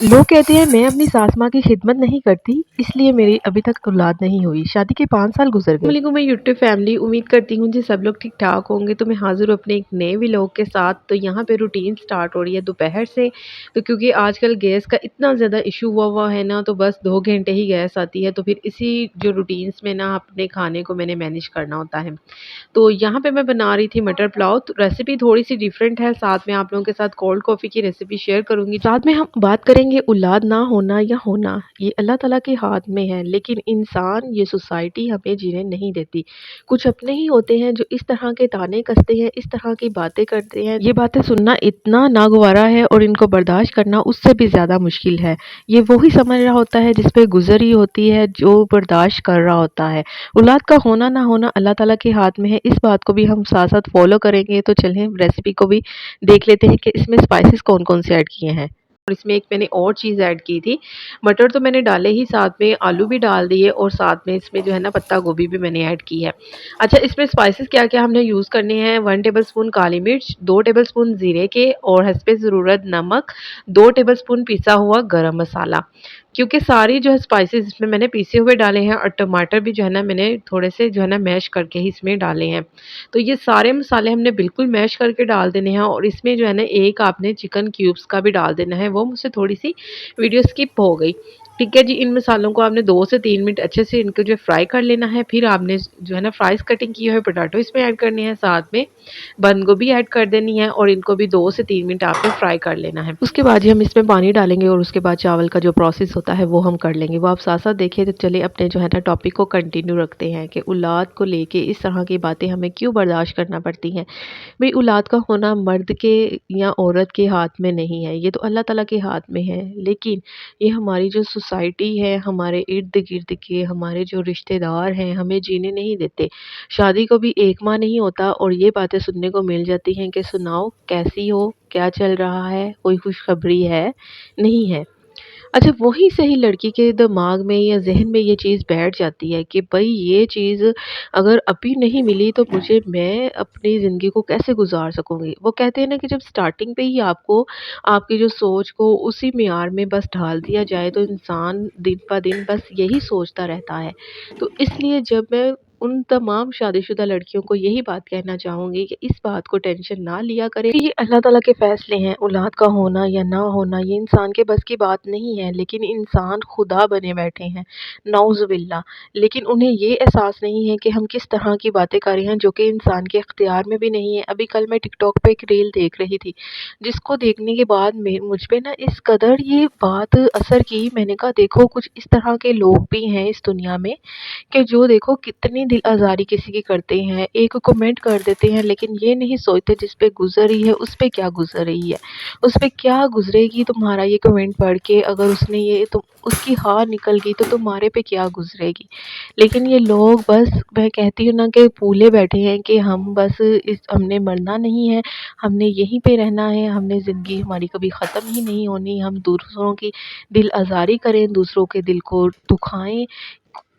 लोग कहते हैं मैं अपनी सास माँ की खिदमत नहीं करती, इसलिए मेरी अभी तक औलाद नहीं हुई। शादी के 5 साल गुज़र गए। वालेकुम मैं यूट्यूब फैमिली, उम्मीद करती हूँ जी सब लोग ठीक-ठाक होंगे। तो मैं हाज़िर हूँ अपने एक नए व्लॉग के साथ। तो यहाँ पे रूटीन स्टार्ट हो रही है दोपहर से। तो क्योंकि आजकल गैस का इतना ज़्यादा इश्यू हुआ है ना, तो बस 2 घंटे ही गैस आती है। तो फिर इसी जो रूटीन्स में ना अपने खाने को मैंने मैनेज करना होता है। तो यहाँ पे मैं बना रही थी मटर पुलाव। तो रेसिपी थोड़ी-सी डिफरेंट है, साथ में आप लोगों के साथ कोल्ड कॉफ़ी की रेसिपी शेयर करूँगी। साथ में हम बात करेंगे औलाद ना होना या होना, ये अल्लाह ताला के हाथ में है, लेकिन इंसान, ये सोसाइटी हमें जीने नहीं देती। कुछ अपने ही होते हैं जो इस तरह के ताने कसते हैं, इस तरह की बातें करते हैं। ये बातें सुनना इतना नागवारा है और इनको बर्दाश्त करना उससे भी ज़्यादा मुश्किल है। ये वो ही समझ रहा होता है जिस पे गुज़री होती है, जो बर्दाश्त कर रहा होता है। औलाद का होना ना होना अल्लाह ताला के हाथ में है, इस बात को भी हम साथ-साथ फ़ॉलो करेंगे। तो चलें रेसिपी को भी देख लेते हैं कि इसमें स्पाइसेस कौन-कौन से ऐड किए हैं। और इसमें एक मैंने और चीज़ ऐड की थी, मटर तो मैंने डाले ही, साथ में आलू भी डाल दिए और साथ में इसमें जो है ना पत्ता गोभी भी मैंने ऐड की है। अच्छा, इसमें स्पाइसेस क्या-क्या हमने यूज़ करने हैं, 1 टेबलस्पून काली मिर्च, 2 टेबलस्पून ज़ीरे के और हस्बे ज़रूरत नमक, 2 टेबलस्पून पिसा हुआ गरम मसाला। क्योंकि सारी जो है स्पाइसेस इसमें मैंने पीसे हुए डाले हैं और टमाटर भी जो है ना मैंने थोड़े से जो है ना मैश करके ही इसमें डाले हैं। तो ये सारे मसाले हमने बिल्कुल मैश करके डाल देने हैं और इसमें जो है ना एक आपने चिकन क्यूब्स का भी डाल देना है, वो मुझसे थोड़ी-सी वीडियो स्किप हो गई। ठीक है जी, इन मसालों को आपने 2 से 3 मिनट अच्छे से इनको जो है फ्राई कर लेना है। फिर आपने जो है ना फ्राइज़ कटिंग किए हुए पोटैटो इसमें ऐड करने हैं, साथ में बंद गोभी ऐड कर देनी है और इनको भी 2 से 3 मिनट आपने फ्राई कर लेना है। उसके बाद ही हम इसमें पानी डालेंगे और उसके बाद चावल का जो प्रोसेस होता है वो हम कर लेंगे। वो आप साथ-साथ देखिए। तो चलिए अपने जो है ना टॉपिक को कंटिन्यू रखते हैं कि औलाद को लेके इस तरह की बातें हमें क्यों बर्दाश्त करना पड़ती हैं। भई औलाद का होना मर्द के या औरत के हाथ में नहीं है, ये तो अल्लाह ताला के हाथ में है। लेकिन ये हमारी जो सोसाइटी है, हमारे इर्द-गिर्द के हमारे जो रिश्तेदार हैं, हमें जीने नहीं देते। शादी को भी 1 माह नहीं होता और ये बातें सुनने को मिल जाती हैं कि सुनाओ कैसी हो? क्या चल रहा है? कोई खुशखबरी है? नहीं है। अच्छा, वहीं से ही लड़की के दिमाग में या ज़हन में ये चीज़ बैठ जाती है कि भई ये चीज़ अगर अभी नहीं मिली तो मुझे मैं अपनी ज़िंदगी को कैसे गुज़ार सकूँगी? वो कहते हैं ना कि जब स्टार्टिंग पे ही आपको आपकी जो सोच को उसी मियार में बस ढाल दिया जाए तो इंसान दिन-ब-दिन बस यही सोचता रहता है। तो इसलिए जब मैं उन तमाम शादीशुदा लड़कियों को यही बात कहना चाहूँगी कि इस बात को टेंशन ना लिया करें। ये अल्लाह ताला के फ़ैसले हैं, औलाद का होना या ना होना ये इंसान के बस की बात नहीं है, लेकिन इंसान खुदा बने बैठे हैं, नाउज़ुबिल्लाह। लेकिन उन्हें ये एहसास नहीं है कि हम किस तरह की बातें कर रहे हैं जो कि इंसान के इख्तियार में भी नहीं है। अभी कल मैं टिकटॉक पे एक रील देख रही थी, जिसको देखने के बाद में मुझ पे ना इस कदर ये बात असर की, मैंने कहा देखो कुछ इस तरह के लोग भी हैं इस दुनिया में कि जो देखो कितनी दिल आज़ारी किसी की करते हैं, एक कमेंट कर देते हैं लेकिन ये नहीं सोचते जिस पे गुज़र रही है उस पे क्या गुज़र रही है, उस पे क्या गुज़रेगी तुम्हारा ये कमेंट पढ़ के, अगर उसने ये तो उसकी हाँ निकल गई तो तुम्हारे पे क्या गुज़रेगी। लेकिन ये लोग बस, मैं कहती हूँ ना कि भूले बैठे हैं कि हम बस इस हमने मरना नहीं है, हमने यहीं पे रहना है, हमने ज़िंदगी हमारी कभी ख़त्म ही नहीं होनी, हम दूसरों की दिल आज़ारी करें, दूसरों के दिल को दुखाएँ,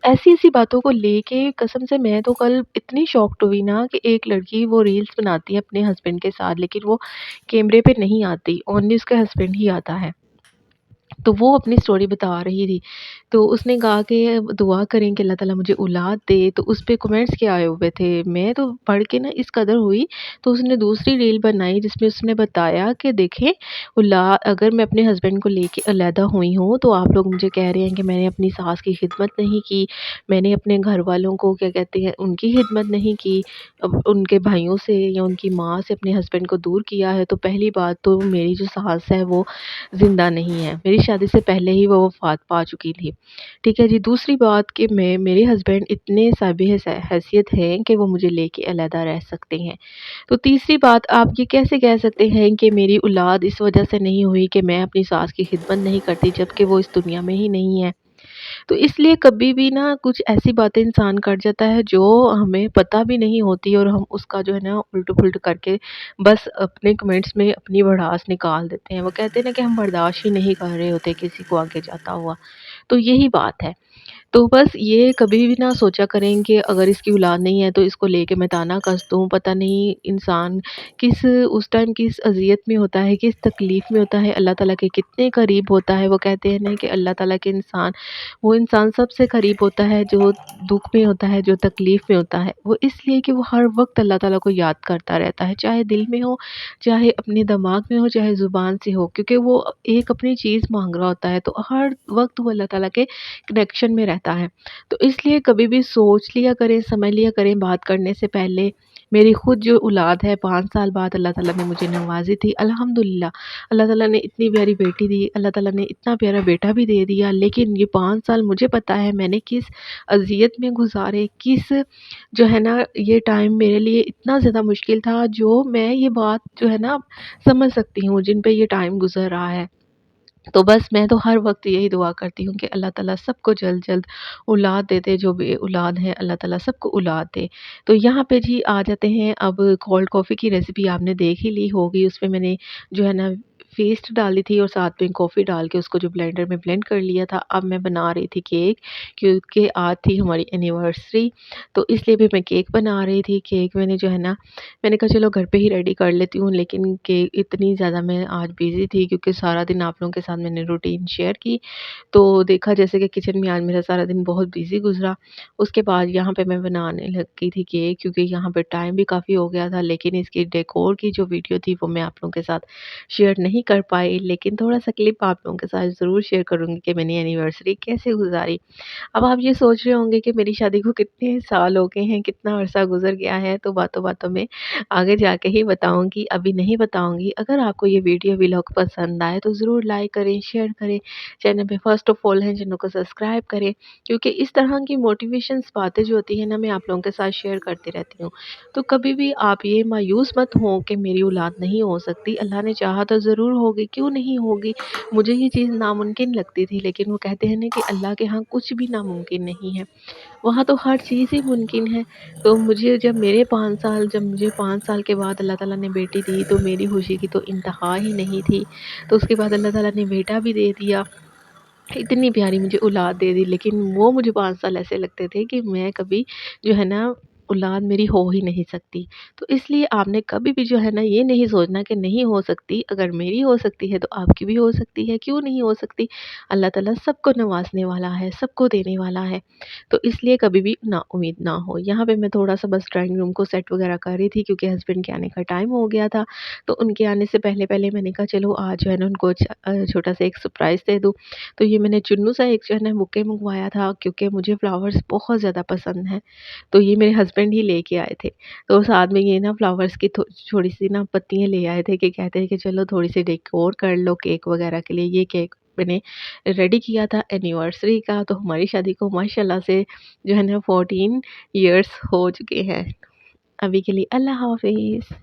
ऐसी-ऐसी बातों को लेके कसम से मैं तो कल इतनी शॉक्ड हुई ना कि एक लड़की वो रील्स बनाती है अपने हस्बैंड के साथ, लेकिन वो कैमरे पे नहीं आती, ओनली उसका हस्बैंड ही आता है। तो वो अपनी स्टोरी बता रही थी। तो उसने कहा कि दुआ करें कि अल्लाह ताला मुझे औलाद दे, तो उस पे कमेंट्स क्या आए हुए थे, मैं तो पढ़ के ना इस कदर हुई। तो उसने दूसरी रील बनाई जिसमें उसने बताया कि देखें, औला अगर मैं अपने हस्बैंड को लेके अलहदा हुई हूँ, तो आप लोग मुझे कह रहे हैं कि मैंने अपनी सास की खिदमत नहीं की, मैंने अपने घरवालों को क्या कहते हैं उनकी खिदमत नहीं की, उनके भाइयों से या उनकी माँ से अपने हस्बैंड को दूर किया है। तो पहली बात तो मेरी जो सास है वो ज़िंदा नहीं है। मेरी शादी से पहले ही वो वफ़ात पा चुकी थी। ठीक है जी, दूसरी बात कि मैं मेरे हस्बैंड इतने साबिक़ हैसियत हैं कि वो मुझे लेके अलहदा रह सकते हैं। तो तीसरी बात, आप ये कैसे कह सकते हैं कि मेरी औलाद इस वजह से नहीं हुई कि मैं अपनी सास की खिदमत नहीं करती, जबकि वो इस दुनिया में ही नहीं है। तो इसलिए कभी भी ना कुछ ऐसी बातें इंसान कर जाता है जो हमें पता भी नहीं होती और हम उसका जो है ना उल्ट-पुल्ट करके बस अपने कमेंट्स में अपनी भड़ास निकाल देते हैं। वो कहते हैं ना कि हम बर्दाश्त ही नहीं कर रहे होते किसी को आगे जाता हुआ। तो यही बात है। تو बस ये कभी भी ना सोचा करें कि अगर इसकी औलाद नहीं है तो इसको लेके मैं ताना कस दूँ। पता नहीं इंसान किस उस टाइम किस अज़ियत में होता है, किस तकलीफ़ में होता है, अल्लाह ताला के कितने करीब होता है। वो कहते हैं ना कि अल्लाह ताला के इंसान वो इंसान सबसे करीब होता है जो दुःख में होता है, जो तकलीफ़ में होता है। वो इसलिए कि वो हर वक़्त अल्लाह ताला को याद करता रहता है, चाहे दिल में हो, चाहे अपने दिमाग में हो, चाहे ज़ुबान से हो, क्योंकि वो एक अपनी चीज़ माँग रहा होता है, तो हर वक़्त वो अल्लाह ताला के कनेक्शन में रहता है। तो इसलिए कभी भी सोच लिया करें, समझ लिया करें बात करने से पहले। मेरी खुद जो औलाद है 5 साल बाद अल्लाह ताला ने मुझे नवाज़ी थी, अल्हम्दुलिल्लाह। अल्लाह ताला ने इतनी प्यारी बेटी दी, अल्लाह ताला ने इतना प्यारा बेटा भी दे दिया। लेकिन ये 5 साल मुझे पता है मैंने किस अज़ियत में गुज़ारे, किस जो है ना ये टाइम मेरे लिए इतना ज़्यादा मुश्किल था, जो मैं ये बात जो है ना समझ सकती हूँ जिन पे ये टाइम गुज़र रहा है। तो बस मैं तो हर वक़्त यही दुआ करती हूँ कि अल्लाह ताला सबको जल्द-जल्द औलाद दे दे, जो भी औलाद है अल्लाह ताला सबको औलाद दे। तो यहाँ पे जी आ जाते हैं अब कोल्ड कॉफ़ी की रेसिपी आपने देख ही ली होगी, उसमें मैंने जो है ना पेस्ट डाली थी और साथ में कॉफ़ी डाल के उसको जो ब्लेंडर में ब्लेंड कर लिया था। अब मैं बना रही थी केक, क्योंकि आज थी हमारी एनिवर्सरी, तो इसलिए भी मैं केक बना रही थी। केक मैंने जो है ना मैंने कहा चलो घर पे ही रेडी कर लेती हूँ, लेकिन के इतनी ज़्यादा मैं आज बिज़ी थी क्योंकि सारा दिन आप लोगों के साथ मैंने रूटीन शेयर की। तो देखा जैसे कि किचन में आज मेरा सारा दिन बहुत बिज़ी गुज़रा। उसके बाद यहाँ पे मैं बनाने लगी थी केक, क्योंकि यहाँ पे टाइम भी काफ़ी हो गया था, लेकिन इसकी डेकोर की जो वीडियो थी वो मैं आप लोगों के साथ शेयर नहीं कर पाई। लेकिन थोड़ा-सा क्लिप आप लोगों के साथ ज़रूर शेयर करूँगी कि मैंने एनिवर्सरी कैसे गुज़ारी। अब आप ये सोच रहे होंगे कि मेरी शादी को कितने साल हो गए हैं, कितना अरसा गुज़र गया है, तो बातों-बातों में आगे जाके ही बताऊँगी, अभी नहीं बताऊँगी। अगर आपको ये वीडियो व्लॉग पसंद आए तो ज़रूर लाइक करें, शेयर करें, चैनल पे फर्स्ट ऑफ ऑल हैं चैनल को सब्सक्राइब करें, क्योंकि इस तरह की मोटिवेशंस बातें जो होती हैं ना मैं आप लोगों के साथ शेयर करती रहती हूँ। तो कभी भी आप ये मायूस मत हों कि मेरी औलाद नहीं हो सकती, अल्लाह ने चाहा तो ज़रूर होगी, क्यों नहीं होगी? मुझे ये चीज़ नामुमकिन लगती थी, लेकिन वो कहते हैं ना कि अल्लाह के यहाँ कुछ भी नामुमकिन नहीं है। वहाँ तो हर चीज़ ही मुमकिन है। तो जब मुझे 5 साल के बाद अल्लाह ताला ने बेटी दी, तो मेरी खुशी की तो इंतहा ही नहीं थी। तो उसके बाद अल्लाह ताला ने बेटा भी दे दिया। इतनी प्यारी मुझे औलाद दे दी, लेकिन वो मुझे 5 साल ऐसे लगते थे कि मैं कभी जो है ना औलाद मेरी हो ही नहीं सकती। तो इसलिए आपने कभी भी जो है ना ये नहीं सोचना कि नहीं हो सकती, अगर मेरी हो सकती है तो आपकी भी हो सकती है, क्यों नहीं हो सकती? अल्लाह ताला सबको नवाज़ने वाला है, सबको देने वाला है। तो इसलिए कभी भी नाउम्मीद ना हो। यहाँ पे मैं थोड़ा-सा बस ड्राइंग रूम को सेट वगैरह कर रही थी, क्योंकि हस्बैंड के आने का टाइम हो गया था। तो उनके आने से पहले-पहले मैंने कहा चलो आज जो है ना उनको छोटा-सा एक सरप्राइज़ दे दूँ। तो ये मैंने चुन्नू सा एक जो है ना बुके मँगवाया था, क्योंकि मुझे फ्लावर्स बहुत ज़्यादा पसंद हैं। तो ये मेरे हस्बैंड ही लेके आए थे। तो साथ में ये ना फ्लावर्स की छोटी-सी ना पत्तियाँ ले आए थे, कि कहते हैं कि चलो थोड़ी-सी डेकोर कर लो केक वगैरह के लिए। ये केक मैंने रेडी किया था एनिवर्सरी का, तो हमारी शादी को माशाल्लाह से जो है ना 14 इयर्स हो चुके हैं। अभी के लिए अल्लाह हाफ़िज़।